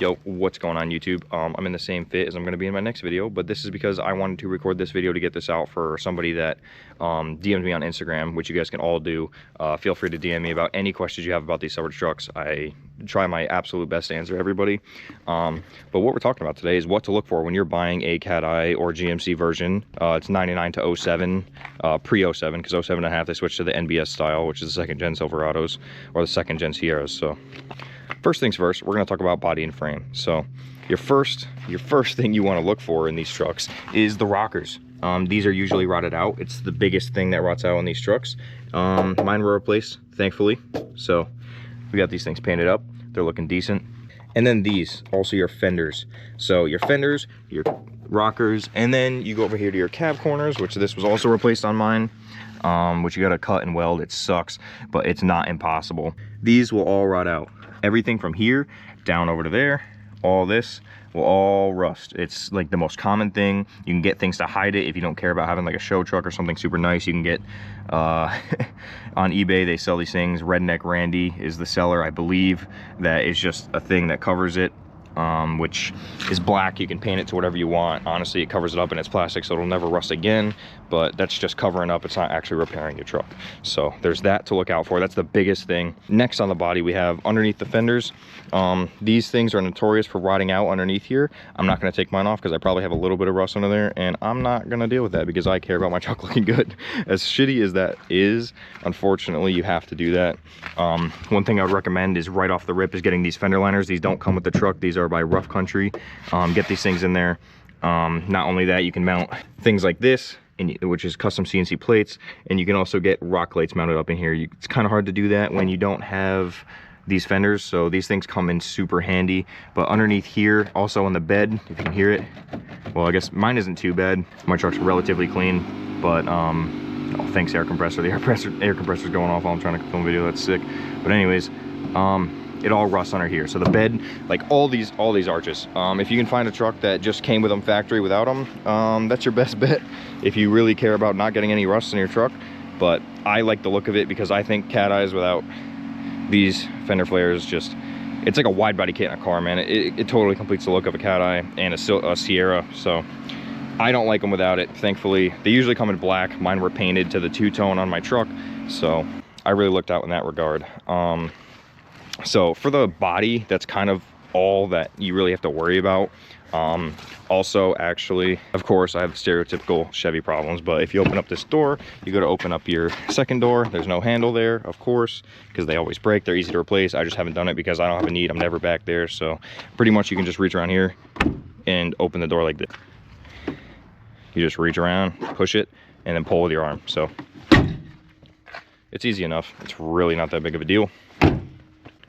Yo, what's going on YouTube? I'm in the same fit as I'm going to be in my next video, but this is because I wanted to record this video to get this out for somebody that DM'd me on Instagram, which you guys can all do. Feel free to DM me about any questions you have about these silver trucks. I try my absolute best to answer everybody. But what we're talking about today is what to look for when you're buying a Cat Eye or GMC version. It's 99 to 07, pre-07, because 07.5 they switched to the NBS style, which is the second gen Silverados or the second gen Sierras. So first things first, we're going to talk about body and frame. So your first thing you want to look for in these trucks is the rockers. These are usually rotted out. It's the biggest thing that rots out on these trucks. Mine were replaced, thankfully. So we got these things painted up. They're looking decent. And then these, also your fenders. So your fenders, your rockers, and then you go over here to your cab corners, which this was also replaced on mine. Which you got to cut and weld. It sucks, but it's not impossible. These will all rot out. Everything from here down over to there, all this will all rust. It's like the most common thing. You can get things to hide it if you don't care about having like a show truck or something super nice. You can get on eBay, they sell these things. Redneck Randy is the seller, I believe. That is just a thing that covers it, which is black. You can paint it to whatever you want. Honestly, it covers it up and it's plastic, so it'll never rust again, but that's just covering up. It's not actually repairing your truck. So there's that to look out for. That's the biggest thing. Next on the body, we have underneath the fenders. These things are notorious for rotting out underneath here. I'm not going to take mine off because I probably have a little bit of rust under there, and I'm not going to deal with that because I care about my truck looking good. As shitty as that is, unfortunately, you have to do that. One thing I would recommend is right off the rip is getting these fender liners. These don't come with the truck. These are by Rough Country. Get these things in there. Not only that, you can mount things like this, which is custom CNC plates, and you can also get rock plates mounted up in here. It's kind of hard to do that when you don't have these fenders, so these things come in super handy. But underneath here, also on the bed, if you can hear it, well, I guess mine isn't too bad. My truck's relatively clean, but oh, thanks air compressor. The air compressor's going off while I'm trying to film a video. That's sick. But anyways, it all rusts under here. So the bed, like all these arches, if you can find a truck that just came with them factory without them, that's your best bet if you really care about not getting any rust in your truck. But I like the look of it because I think Cat Eyes without these fender flares, just, it's like a wide body kit in a car, man. It totally completes the look of a Cat Eye and a Sierra. So I don't like them without it. Thankfully, they usually come in black. Mine were painted to the two-tone on my truck, so I really looked out in that regard. So for the body, that's kind of all that you really have to worry about. Also, actually, of course, I have stereotypical Chevy problems, but if you open up this door, you go to open up your second door, there's no handle there, of course, because they always break. They're easy to replace. I just haven't done it because I don't have a need. I'm never back there. So pretty much you can just reach around here and open the door like this. You just reach around, push it, and then pull with your arm. So it's easy enough. It's really not that big of a deal.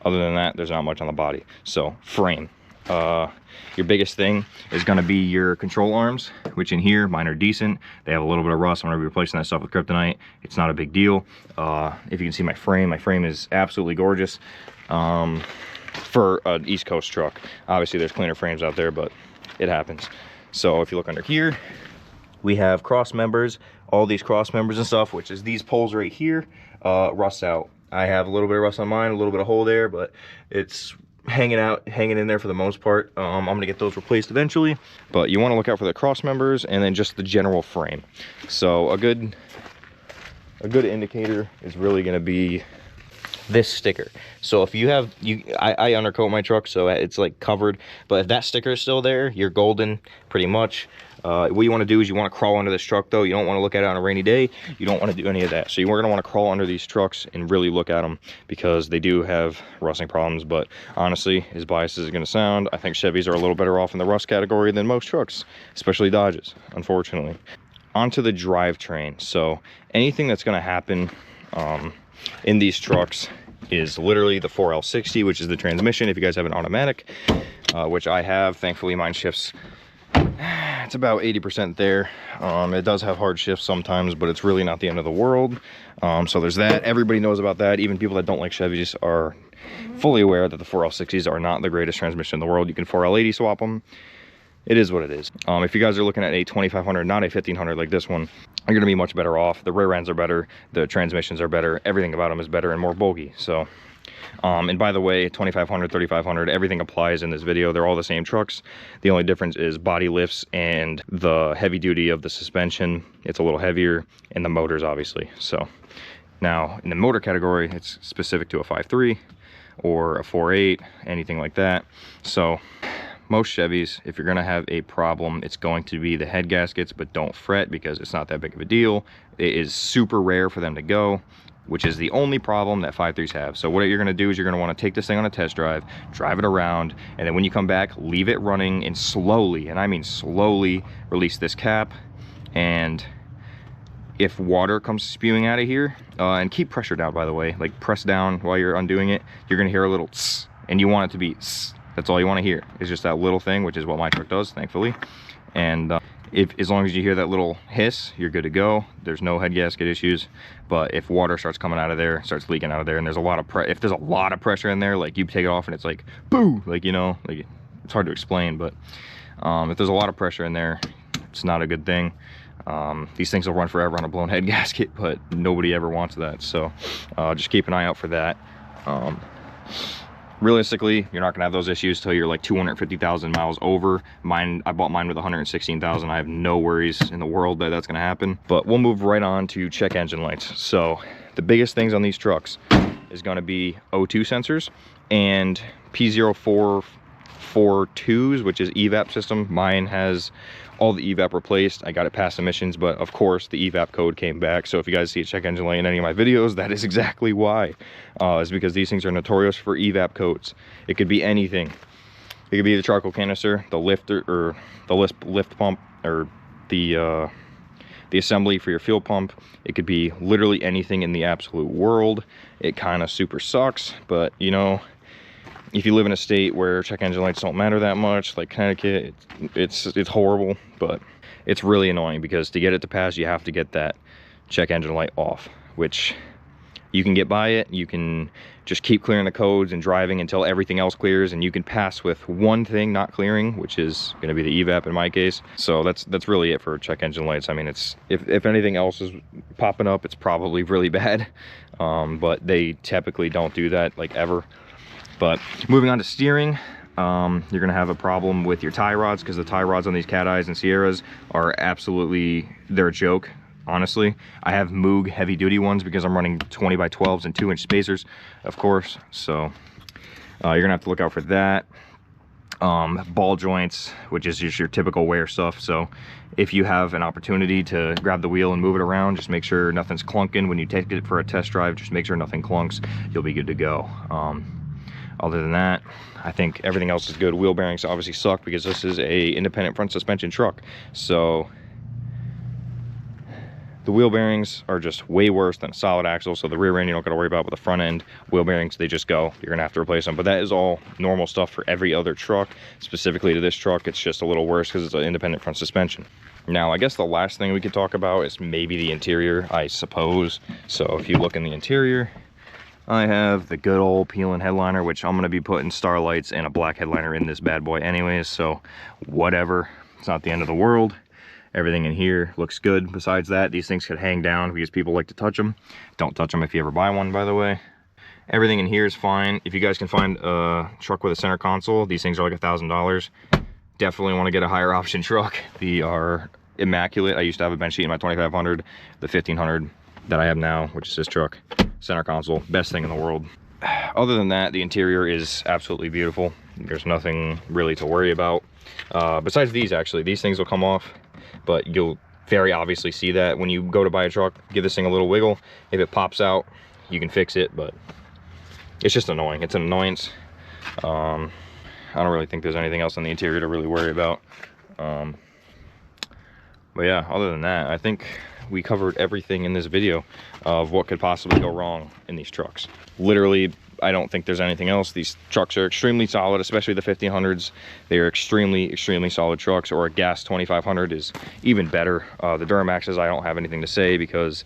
Other than that, there's not much on the body. So frame. Your biggest thing is going to be your control arms, which in here, mine are decent. They have a little bit of rust. I'm going to be replacing that stuff with kryptonite. It's not a big deal. If you can see my frame is absolutely gorgeous for an East Coast truck. Obviously, there's cleaner frames out there, but it happens. So if you look under here, we have Crossmembers. All these Crossmembers and stuff, which is these poles right here, rust out. I have a little bit of rust on mine, a little bit of hole there, but it's hanging in there for the most part. I'm gonna get those replaced eventually, but you want to look out for the cross members and then just the general frame. So a good indicator is really going to be this sticker. So if you have, I undercoat my truck, so it's like covered, but if that sticker is still there, you're golden pretty much. What you want to do is you want to crawl under this truck though. You don't want to look at it on a rainy day. You don't want to do any of that. So you're going to want to crawl under these trucks and really look at them because they do have rusting problems. But honestly, as biased as it's going to sound, I think Chevys are a little better off in the rust category than most trucks, especially Dodges, unfortunately. Onto the drivetrain. So anything that's going to happen in these trucks is literally the 4L60, which is the transmission if you guys have an automatic, which I have. Thankfully, mine shifts. It's about 80% there. It does have hard shifts sometimes, but it's really not the end of the world. So there's that. Everybody knows about that. Even people that don't like Chevys are fully aware that the 4L60s are not the greatest transmission in the world. You can 4L80 swap them. It is what it is. If you guys are looking at a 2500, not a 1500 like this one, you're gonna be much better off. The rear ends are better, the transmissions are better, everything about them is better and more bulky. So And by the way, 2500, 3500, everything applies in this video. They're all the same trucks. The only difference is body lifts and the heavy duty of the suspension. It's a little heavier, and the motors, obviously. So now in the motor category, it's specific to a 5.3 or a 4.8, anything like that. So most Chevys, if you're gonna have a problem, it's going to be the head gaskets, but don't fret because it's not that big of a deal. It is super rare for them to go, which is the only problem that 5.3s have. So what you're gonna do is you're gonna wanna take this thing on a test drive, drive it around, and then when you come back, leave it running and slowly, and I mean slowly, release this cap. And if water comes spewing out of here, and keep pressure down, by the way, like press down while you're undoing it, you're gonna hear a little tss, and you want it to be tss. That's all you wanna hear. It's just that little thing, which is what my truck does, thankfully. And as long as you hear that little hiss, you're good to go. There's no head gasket issues. But if water starts coming out of there, starts leaking out of there, and there's a lot of if there's a lot of pressure in there, like you take it off and it's like boo, like, you know, like it's hard to explain, but if there's a lot of pressure in there, it's not a good thing. These things will run forever on a blown head gasket, but nobody ever wants that. So just keep an eye out for that. Realistically, you're not gonna have those issues till you're like 250,000 miles over. I bought mine with 116,000. I have no worries in the world that that's gonna happen. But we'll move right on to check engine lights. So the biggest things on these trucks is gonna be O2 sensors and P0442s, which is EVAP system. Mine has all the EVAP replaced. I got it past emissions, but of course the EVAP code came back. So if you guys see a check engine light in any of my videos, that is exactly why. Is because these things are notorious for EVAP codes. It could be anything. It could be the charcoal canister, the lifter, or the lift pump, or the assembly for your fuel pump. It could be literally anything in the absolute world. It kind of super sucks, but you know, if you live in a state where check engine lights don't matter that much, like Connecticut, it's horrible. But it's really annoying because to get it to pass, you have to get that check engine light off, which you can get by it. You can just keep clearing the codes and driving until everything else clears, and you can pass with one thing not clearing, which is going to be the EVAP in my case. So that's really it for check engine lights. I mean, it's if anything else is popping up, it's probably really bad, but they typically don't do that, like, ever. But moving on to steering, you're gonna have a problem with your tie rods, because the tie rods on these Cat Eyes and Sierras are absolutely, they're a joke, honestly. I have Moog heavy duty ones because I'm running 20 by 12s and 2-inch spacers, of course. So you're gonna have to look out for that. Ball joints, which is just your typical wear stuff. So if you have an opportunity to grab the wheel and move it around, just make sure nothing's clunking. When you take it for a test drive, just make sure nothing clunks. You'll be good to go. Other than that, I think everything else is good. Wheel bearings obviously suck because this is a independent front suspension truck. So the wheel bearings are just way worse than a solid axle. So the rear end you don't got to worry about, with the front end wheel bearings, they just go. You're gonna have to replace them. But that is all normal stuff for every other truck. Specifically to this truck, it's just a little worse because it's an independent front suspension. Now, I guess the last thing we could talk about is maybe the interior, I suppose. So if you look in the interior, I have the good old peeling headliner, which I'm going to be putting starlights and a black headliner in this bad boy anyways, so whatever. It's not the end of the world. Everything in here looks good. Besides that, these things could hang down because people like to touch them. Don't touch them if you ever buy one, by the way. Everything in here is fine. If you guys can find a truck with a center console, these things are like $1,000. Definitely want to get a higher option truck. They are immaculate. I used to have a bench seat in my 2500, the 1500 that I have now, which is this truck. Center console, best thing in the world. Other than that, the interior is absolutely beautiful. There's nothing really to worry about. Besides these, actually, these things will come off, but you'll very obviously see that when you go to buy a truck. Give this thing a little wiggle. If it pops out, you can fix it, but it's just annoying. It's an annoyance. I don't really think there's anything else on the interior to really worry about. But yeah, other than that, I think we covered everything in this video of what could possibly go wrong in these trucks. Literally, I don't think there's anything else. These trucks are extremely solid, especially the 1500s. They are extremely solid trucks, or a gas 2500 is even better. The Duramaxes, I don't have anything to say because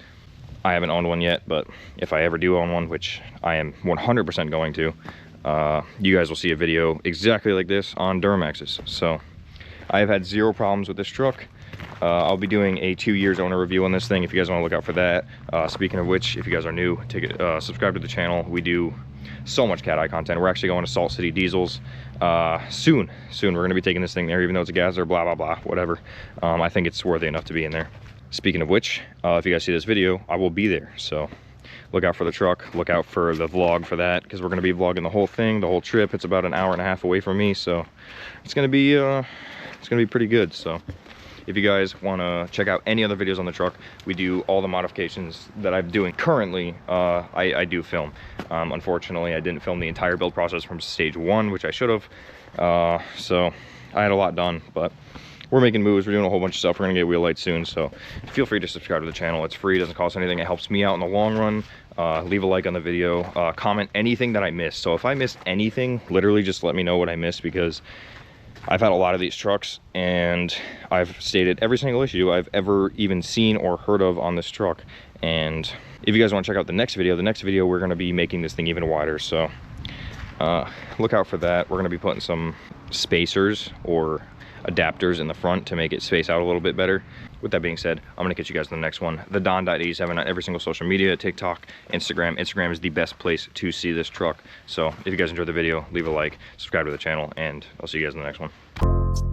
I haven't owned one yet, but if I ever do own one, which I am 100% going to, you guys will see a video exactly like this on Duramaxes. So I have had zero problems with this truck. I'll be doing a 2 years owner review on this thing if you guys want to look out for that. Speaking of which, if you guys are new, subscribe to the channel. We do so much cat eye content. We're actually going to Salt City Diesels soon. We're going to be taking this thing there, even though it's a gas or blah blah blah, whatever. I think it's worthy enough to be in there. Speaking of which, if you guys see this video, I will be there, so look out for the truck, look out for the vlog for that, because we're going to be vlogging the whole thing, the whole trip. It's about an hour and a half away from me, so it's going to be pretty good. So if you guys want to check out any other videos on the truck, we do all the modifications that I'm doing currently. I do film. Unfortunately, I didn't film the entire build process from stage 1, which I should have. So I had a lot done, but we're making moves. We're doing a whole bunch of stuff. We're gonna get wheel lights soon, so feel free to subscribe to the channel. It's free, doesn't cost anything. It helps me out in the long run. Leave a like on the video, comment anything that I missed. So if I missed anything, literally just let me know what I missed, because I've had a lot of these trucks and I've stated every single issue I've ever even seen or heard of on this truck. And if you guys want to check out the next video we're going to be making this thing even wider, so look out for that. We're going to be putting some spacers or adapters in the front to make it space out a little bit better. With that being said, I'm going to catch you guys in the next one. The Don.87 on every single social media, TikTok, Instagram. Instagram is the best place to see this truck. So if you guys enjoyed the video, leave a like, subscribe to the channel, and I'll see you guys in the next one.